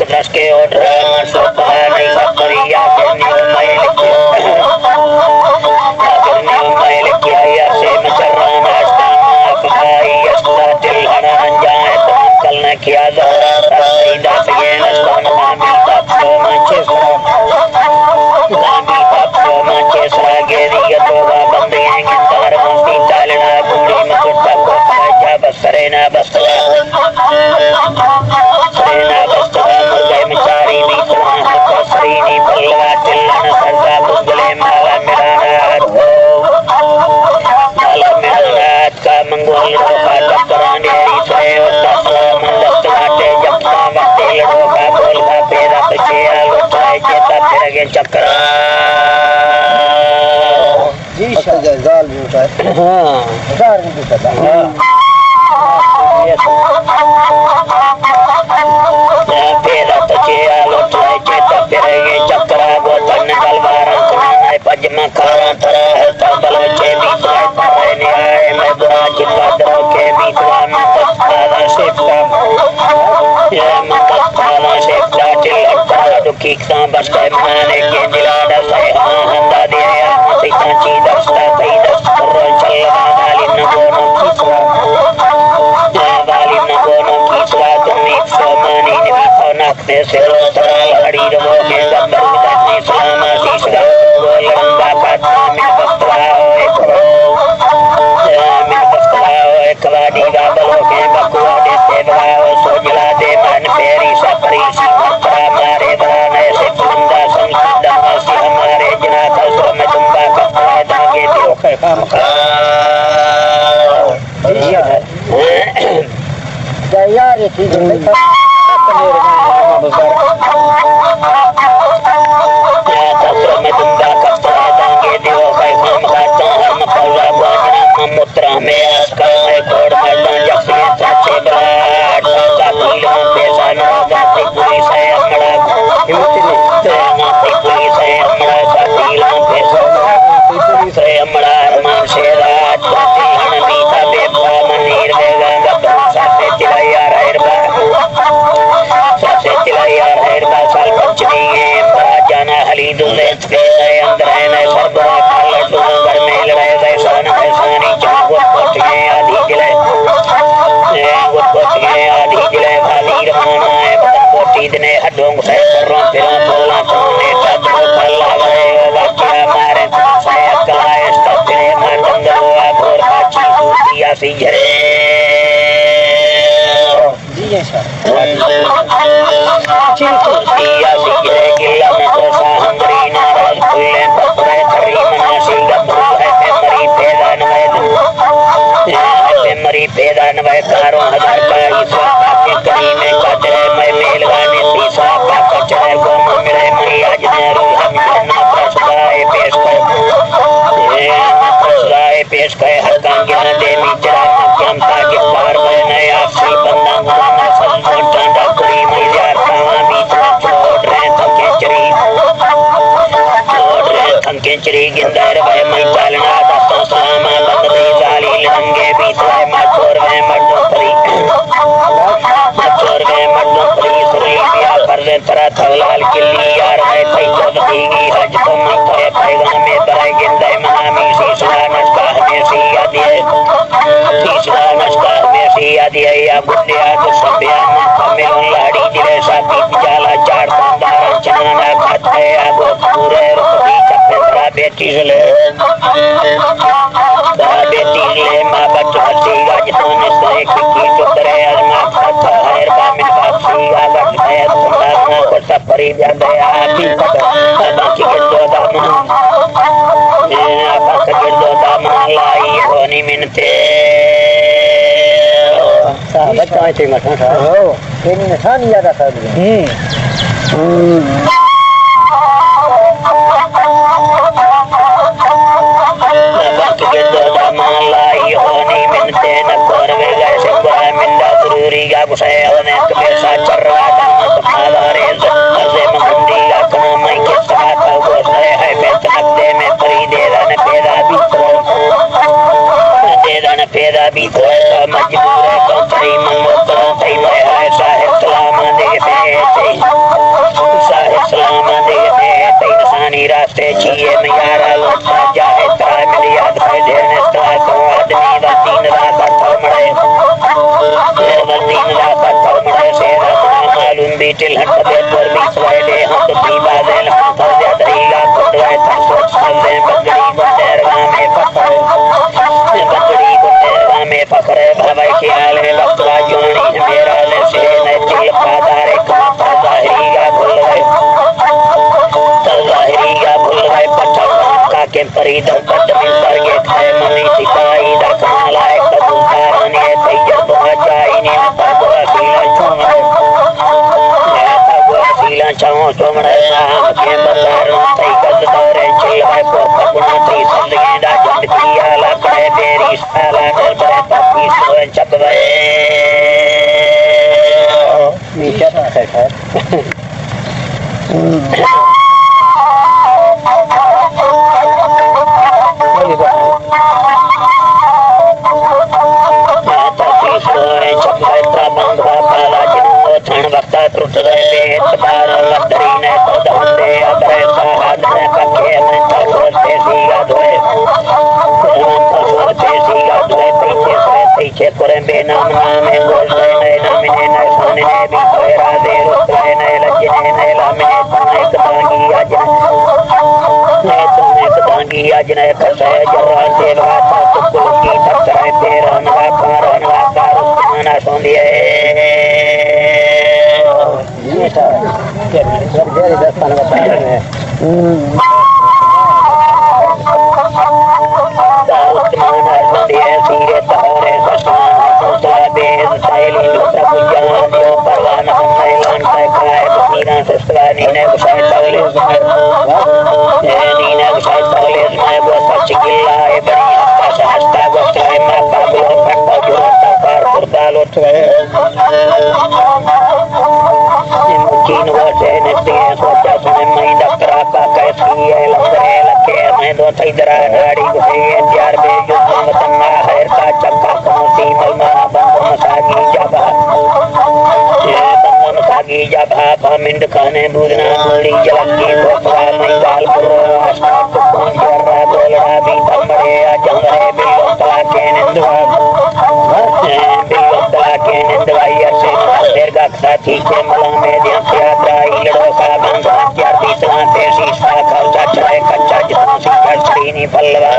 दस के ऑर्डर नहीं करिया किया या से मचराना किया चक्कर जाल भी होता है। हाँ भी पता पजमा खाना तरह है तबल के बीच मैं बुरा जिला दरों के बीच में तस्कारा शेफा दुखी बस माने के दिलाड़ा से हंदा दे ची दस्ता कई दस्तर चलवा वाली नगोनो कीचवा तुमने सोमानी ने भी नाकते से रोतरा हड़ी रवो के गब्बर ने सलामा तीसरा लंबा काटना में बस्तवाओ एक कवाड़ी गाबलों के बकुआ देते बगाओ सोजला दे मन पेरी सपरी सी मत्रा मारे बराने से पुंदा संकीदा वासी हमारे जना कसर में तुम्बा कपड़ा दागे दियो खे काम यार ये चीज मुद्रा में आस्का में कोड में जैसे चाचे बलाट साथीलों पे सानों जाती पुलिस है हमारा पुलिस है हमारा साथीलों पे पुलिस है हमारा अरमान से रात जाती हनमीता बेबा मनीर बेगा गब्बा साथे चिलाया रहरबा साल पंचमी है बड़ा जाना हलीदुल्ले पे अंदर है न सरबरा खाला घर में लड़ाई वैसा न वैसा भाली रमाना है पोटी दने हड्डों को सही करों फिरों बोला तोने चादरों कल्ला गए बाकिया मारे से अकाए स्टपरे मारदंगो आगोर काची सूतिया सी जरे जी है सर सूतिया सी जरे गिल्ला में तो साहंगरी नाराज खुले पपरे थरी मनासी गब्रू है मरी पैदा नवैद मरी पैदा नवैद कारों हजार का ईश्वर के करी में कचरे में मेलवाने तीसरा का कचरे को मिले मरी आज ने रूह मिलना प्रसराए पेश कर हर कांगिया दे मिचरा मक्यम ताकि पार में नए आपसी बंदा गाना सलमान टांडा कुरी मजार कावा बीच में छोड़ रहे थंके चरी गिंदर भाई मैं चालना दस्तों सलामा बंदे जाली लंगे बीच में मटोर में मटो परी सुरी बिया पर तरा थवलाल किल्ली यार है तई चल दीगी हज तो मैं तोए पैगाम में बराई गिंदे मनामी सीसरा नस्का में सी आदि या बुद्धिया तो सभ्या में लाड़ी दिले साथी जाला चार पंदार चना खाते आगो पूरे रुपी चपेtra बेटी ले बेटी ले मां बच्चा सी गज तो ने से की चुकरे अरमा खाता है बामिन बासी आगट है सुंदर ना को सपरी जादे आती बाकी के दो दाम बाकी के दो दाम लाई होनी मिनते बच्चा है मठा था हो तेरी निशान याद आता है बाकी के दो लाई होनी मिनते न करवे गए से बुरा मिंदा जरूरी का गुस्सा होने के साथ चल रहा था तुम्हारा रेज मजे मंदी का काम है के साथ वो है बेतनक दे में परी देदा न पेदा भी तो मजबूर है तो सही मन तो सही है साहिब सलाम दे छिए में यारा लोटा जाए त्राय में याद है देने त्राय तो आदमी वसीन रात थमड़े वसीन रात थमड़े से अपना मालूम बीटिल हट दे पर बीच वाले हम तो पीबा दे हम तो दरीगा कुटवाए तक सोच समझे बंगड़ी गुंडेरगा में पकड़े बंगड़ी गुंडेरगा में पकड़े भाई ख्याल है वक्त वाजुनी मेरा ले से न चिल पादारे कमाता जाहिरीगा भूल गए जाहिरीगा भूल गए पत्थर का के परिधर पट में पर ये खाए मनी सिकाई दा कमालाए कबूतर ने तैयार तो जाई ने तब सीला चोमड़े तब सीला चाओ चोमड़े साहब के बजार तई गद दौरे चिल है पपना तई संगे दा जट किया लकड़े बेरी साला डर बड़े तपी सोए चकवे मीठा था टूट गए बेत बार लकड़ी ने तो दहते अबरे साहब ने पके में तोड़ते सीगा धोए तोड़ते सीगा धोए पीछे पूरे बेनाम नामे बोलते नए नामिने नए सोने ने भी कोई राधे रुस्ते नए लजने नए लामिने तुम्हें कदांगी आज नए तुम्हें कदांगी आज नए फसे जवान देवा था तुकुल की टक्करे तेरा नवा का रुस्माना सोंदिए सर्जरी 10 साल बता रहे हैं सीरे तोरे ससुरा बेद सैली लोटा बुझान यो परवाना मैलान काय काय नीना ससुरानी ने गुसाई तौले नीना गुसाई तौले मैं वो सच गिल्ला है बड़ी हस्ता सहस्ता गोस्ताए मैं बाबू पट्टा जो तकार पुरदाल उठवे चीन वर्षे नस्ते सोचा सुने मैं डॉक्टर का कैसी है लंबे लखे मैं दो थैदरा नाड़ी गुसे यार बे जो मतना है का चक्का कौसी मलमा बंद मसागी जबा ये बंद मसागी जबा मिंड खाने बुरना बुरी जलकी कोपरा मैं गाल पुरो आसमा कुकुन जरा बोलड़ा भी तमड़े जंगरे बिलोता के निंदवा बिलोता के निंदवाई से देर का साथी के मला में दिया यात्रा इलड़ो का बंदा क्या तीसरा तेसी सा खर्चा चढ़े कच्चा जितना सी कचड़ी नहीं पलवा